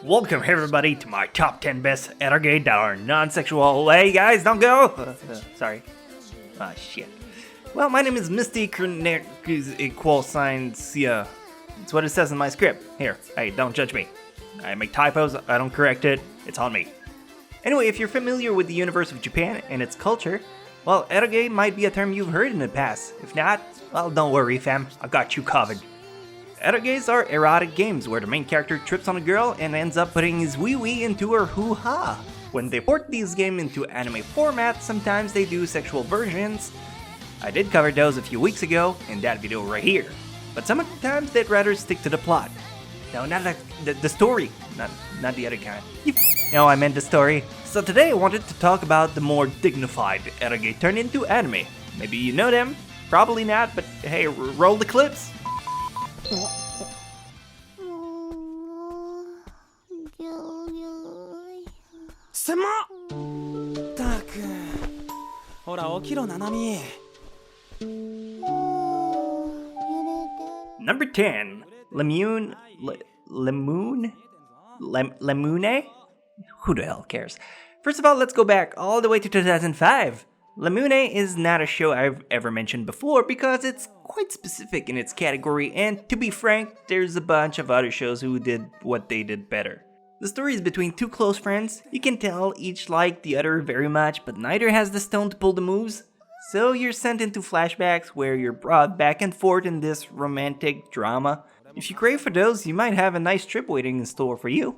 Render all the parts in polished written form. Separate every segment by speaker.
Speaker 1: Welcome everybody to my top 10 best eroge that are non-sexual. Hey guys, don't go! Sorry. Ah, shit. Well, my name is Misty, Chronexia. It's what it says in my script. Here, hey, don't judge me. I make typos, I don't correct it, it's on me. Anyway, if you're familiar with the universe of Japan and its culture, well, eroge might be a term you've heard in the past. If not, well, don't worry fam, I got you covered. Eroges are erotic games where the main character trips on a girl and ends up putting his wee-wee into her hoo-ha. When they port these games into anime format, sometimes they do sexual versions. I did cover those a few weeks ago in that video right here. But sometimes they'd rather stick to the plot. No, not the story. Not the other kind. No, I meant the story. So today I wanted to talk about the more dignified eroge turned into anime. Maybe you know them, probably not, but hey, roll the clips.
Speaker 2: すまったくほら起きろななみ
Speaker 1: Number 10, Lemune? Who the hell cares? First of all, let's go back all the way to 2005. Lemune is not a show I've ever mentioned before because it's quite specific in its category, and to be frank, there's a bunch of other shows who did what they did better. The story is between two close friends. You can tell each like the other very much, but neither has the stone to pull the moves. So you're sent into flashbacks where you're brought back and forth in this romantic drama. If you crave for those, you might have a nice trip waiting in store for you.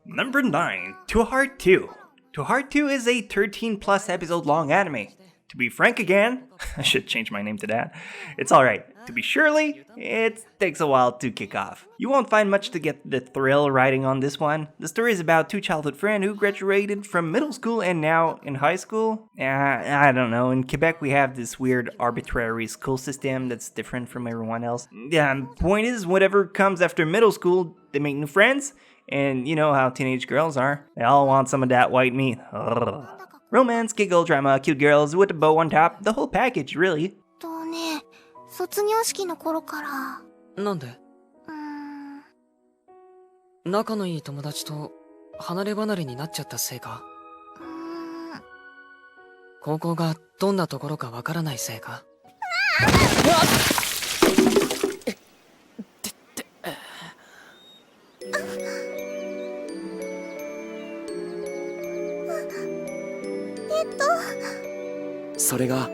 Speaker 1: Number 9, To Heart 2. To Heart 2 is a 13 plus episode long anime. To be frank again, I should change my name to that. It's alright. To be surely, it takes a while to kick off. You won't find much to get the thrill riding on this one. The story is about two childhood friends who graduated from middle school and now in high school. I don't know, in Quebec we have this weird arbitrary school system that's different from everyone else. Point is, whatever comes after middle school, they make new friends. And you know how teenage girls are. They all want some of that white meat. Ugh. Romance, giggle, drama, cute girls with a bow on top, the whole package, really.
Speaker 3: 卒業式の頃から。
Speaker 2: なんで？仲のいい友達と離れ離れになっちゃったせいか？高校がどんなところかわからないせいか？それが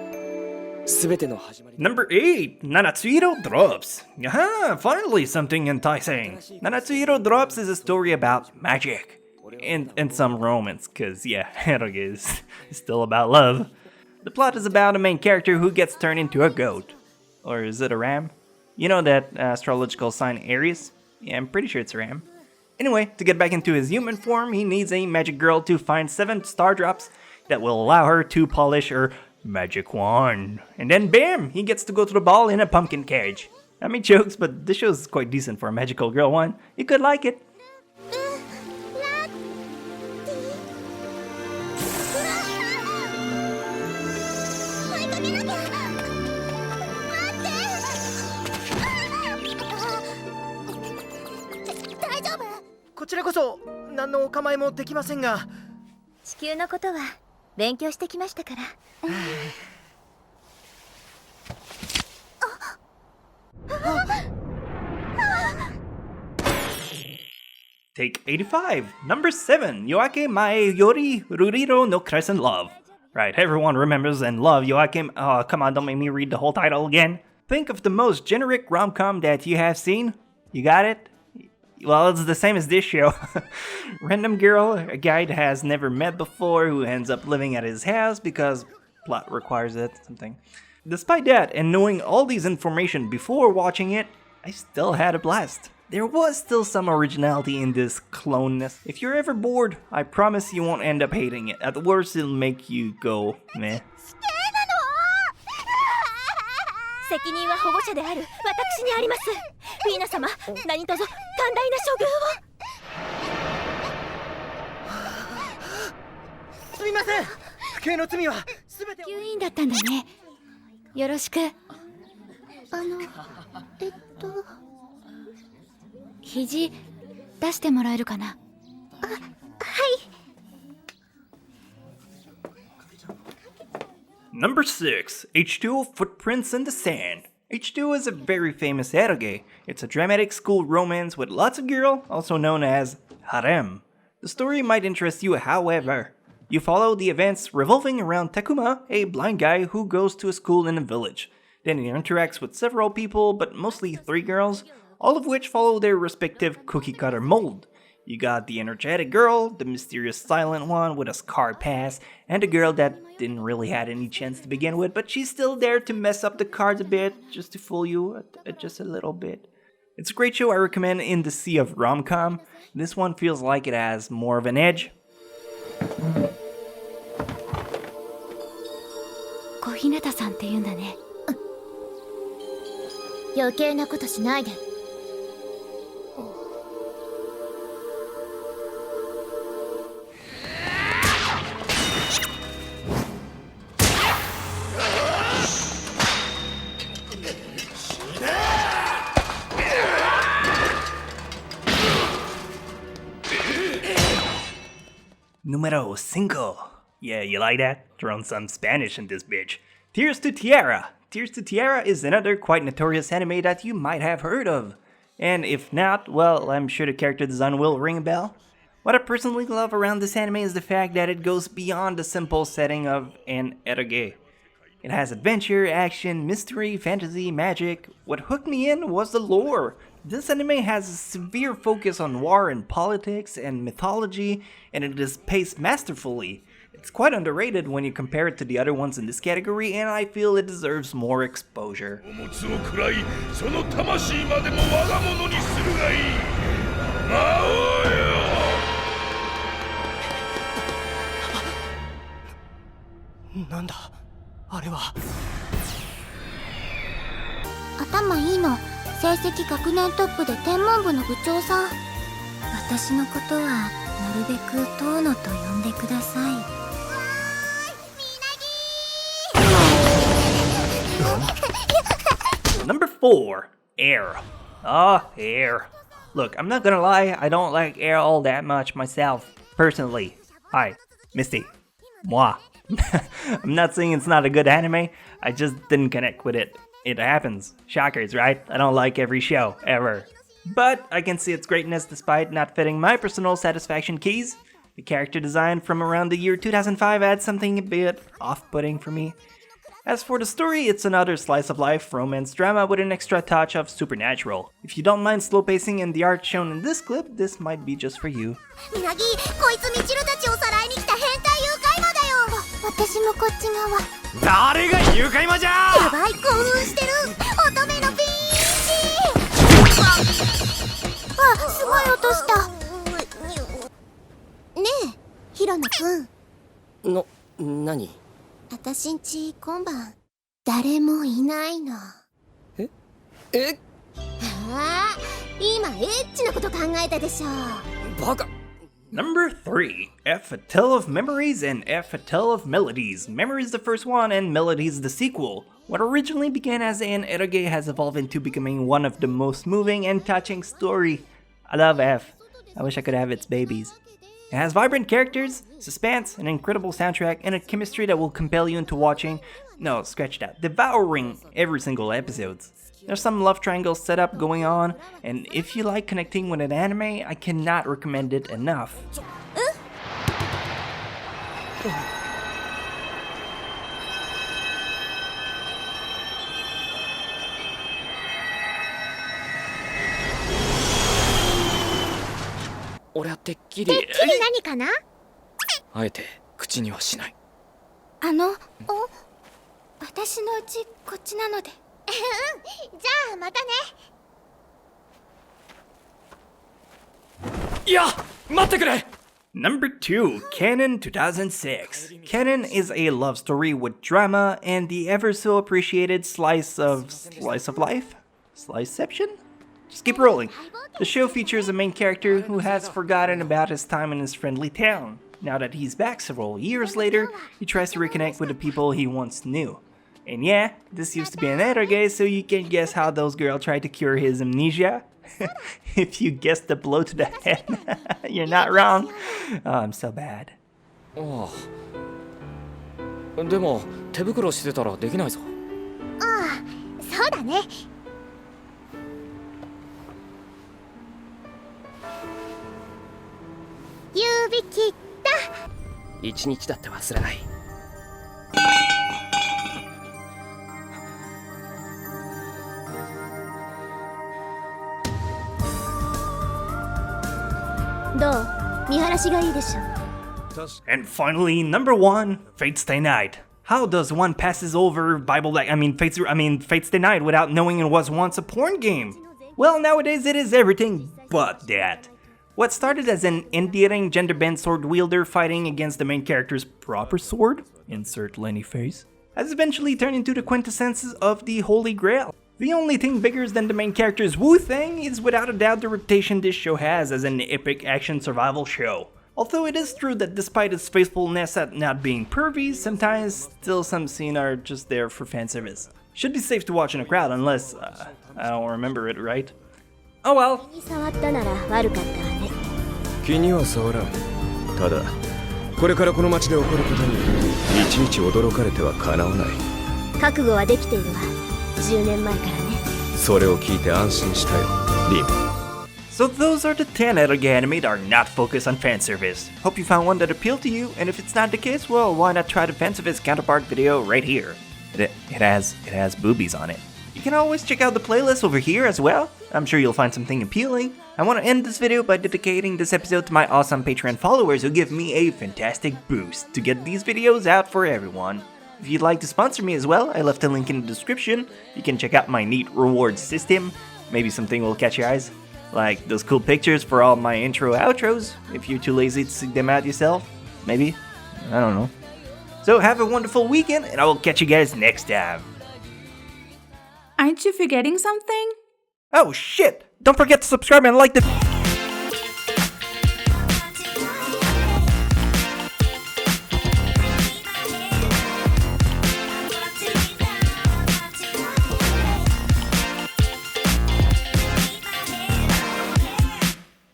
Speaker 2: Number
Speaker 1: 8, Nanatsuhiro Drops. Aha, finally something enticing. Nanatsuhiro Drops is a story about magic. And some romance, cause yeah, eroge is still about love. The plot is about a main character who gets turned into a goat. Or is it a ram? You know that astrological sign Aries? Yeah, I'm pretty sure it's a ram. Anyway, to get back into his human form, he needs a magic girl to find 7 star drops that will allow her to polish her magic wand. And then bam! He gets to go to the ball in a pumpkin cage. I mean jokes, but this show is quite decent for a magical girl one. You could like it. Take 85, number 7, Yoake Mae Yori Ruriro no Crescent Love. Right, everyone remembers and love Yoakim. Oh, come on, don't make me read the whole title again. Think of the most generic rom-com that you have seen. You got it? Well, it's the same as this show. Random girl, a guy that has never met before, who ends up living at his house because plot requires it, something. Despite that, and knowing all these information before watching it, I still had a blast. there was still some originality in this cloneness. If you're ever bored, I promise you won't end up hating it. At the worst, it'll make you go, meh.
Speaker 4: 責任は保護者である私にあります。フィーナ様、何卒寛大な処遇を。
Speaker 2: すみません。不敬の罪は全て。
Speaker 4: 吸引だったんだね。よろしく。肘出してもらえるかな。
Speaker 3: はい。
Speaker 1: Number 6, H2O Footprints in the Sand. H2O is a very famous eroge. It's a dramatic school romance with lots of girl, also known as harem. The story might interest you, however. You follow the events revolving around Takuma, a blind guy who goes to a school in a village. Then he interacts with several people, but mostly 3 girls, all of which follow their respective cookie-cutter mold. You got the energetic girl, the mysterious silent one with a scar past, and a girl that didn't really had any chance to begin with, but she's still there to mess up the cards a bit, just to fool you, just a little bit. It's a great show I recommend in the sea of rom-com. This one feels like it has more of an edge.
Speaker 4: 小日向さんって言うんだね。
Speaker 3: 余計なことしないで。
Speaker 1: Numero 5. Yeah, you like that? Throwing some Spanish in this bitch. Tears to Tiara. Tears to Tiara is another quite notorious anime that you might have heard of. And if not, well, I'm sure the character design will ring a bell. What I personally love around this anime is the fact that it goes beyond the simple setting of an eroge. It has adventure, action, mystery, fantasy, magic. What hooked me in was the lore. This anime has a severe focus on war and politics and mythology, and it is paced masterfully. It's quite underrated when you compare it to the other ones in this category, and I feel it deserves more exposure.
Speaker 2: Nanda? あれは。
Speaker 3: 頭いいの。成績学年トップで天文部の部長さん。私のことはなるべく遠野と呼んでください。
Speaker 1: Number 4, Air. Air. Look, I'm not gonna lie, I don't like Air all that much myself, personally. Hi, Misty. Moi. I'm not saying it's not a good anime, I just didn't connect with it. It happens. Shockers, right? I don't like every show, ever. But I can see its greatness despite not fitting my personal satisfaction keys. The character design from around the year 2005 adds something a bit off-putting for me. As for the story, it's another slice-of-life romance drama with an extra touch of supernatural. If you don't mind slow pacing and the art shown in this clip, this might be just for you.
Speaker 3: みなぎ、こいつミチルたちをさらいに来た変態誘拐魔だよ。私もこっち側。
Speaker 2: 誰が誘拐魔じゃ。
Speaker 3: やばい、興奮してる。乙女のピンチ。あ、すごい落とした。ねえ、ヒロナくん。
Speaker 2: 何？
Speaker 3: 私んち今晩誰もいないの。
Speaker 2: え？
Speaker 3: ああ、今エッチなこと考えたでしょ。
Speaker 2: バカ。
Speaker 1: Number 3, F a Tale of Memories and F a Tale of Melodies. Memories the first one and Melodies the sequel. What originally began as an eroge has evolved into becoming one of the most moving and touching story. I love F. I wish I could have its babies. It has vibrant characters, suspense, an incredible soundtrack, and a chemistry that will compel you into watching, no, scratch that, devouring every single episode. There's some love triangle setup going on, and if you like connecting with an anime, I cannot recommend it enough.
Speaker 3: What? てっきり何かな？
Speaker 2: あえて口にはしない。
Speaker 4: 私のうちこっちなので。
Speaker 3: じゃあまたね。
Speaker 2: いや待ってくれ
Speaker 1: Number 2, Canon 2006. Canon is a love story with drama and the ever so appreciated slice of life? Sliceception? Just keep rolling. The show features a main character who has forgotten about his time in his friendly town. Now that he's back several years later, he tries to reconnect with the people he once knew. And yeah, this used to be an eroge, so you can guess how those girls tried to cure his amnesia. If you guessed the blow to the head, you're not wrong. Oh, I'm so bad.
Speaker 2: ああでも手袋してたらできないぞ
Speaker 3: そうだね。指切った。
Speaker 2: 一日だって忘れない
Speaker 4: どう見晴らしがいいでしょ
Speaker 1: And finally, number 1, Fate's Day Night. How does one passes over Fate's Day Night without knowing it was once a porn game? Well, nowadays it is everything but that. What started as an endearing gender-bent sword wielder fighting against the main character's proper sword, insert Lenny face, has eventually turned into the quintessence of the Holy Grail. The only thing bigger than the main character's woo thing is without a doubt the reputation this show has as an epic action survival show. Although it is true that despite its faithfulness at not being pervy, sometimes still some scenes are just there for fan service. Should be safe to watch in a crowd unless, I don't remember it right. Oh well.
Speaker 4: に触ったなら悪かったわね
Speaker 5: 気には触らんただこれからこの街で起こることにいちいち驚かれてはかなわない
Speaker 4: 覚悟はできているわ10年前からね
Speaker 5: それを聞いて安心したよリン
Speaker 1: So those are the 10 eroge anime that are not focused on fan service. Hope you found one that appealed to you, and if it's not the case, well, why not try the fan service counterpart video right here? It has boobies on it. You can always check out the playlist over here as well. I'm sure you'll find something appealing. I want to end this video by dedicating this episode to my awesome Patreon followers who give me a fantastic boost to get these videos out for everyone. If you'd like to sponsor me as well, I left a link in the description. You can check out my neat reward system. Maybe something will catch your eyes. Like those cool pictures for all my intro outros, if you're too lazy to seek them out yourself. Maybe. I don't know. So have a wonderful weekend, and I will catch you guys next time.
Speaker 6: Aren't you forgetting something?
Speaker 1: Oh shit! Don't forget to subscribe and like the...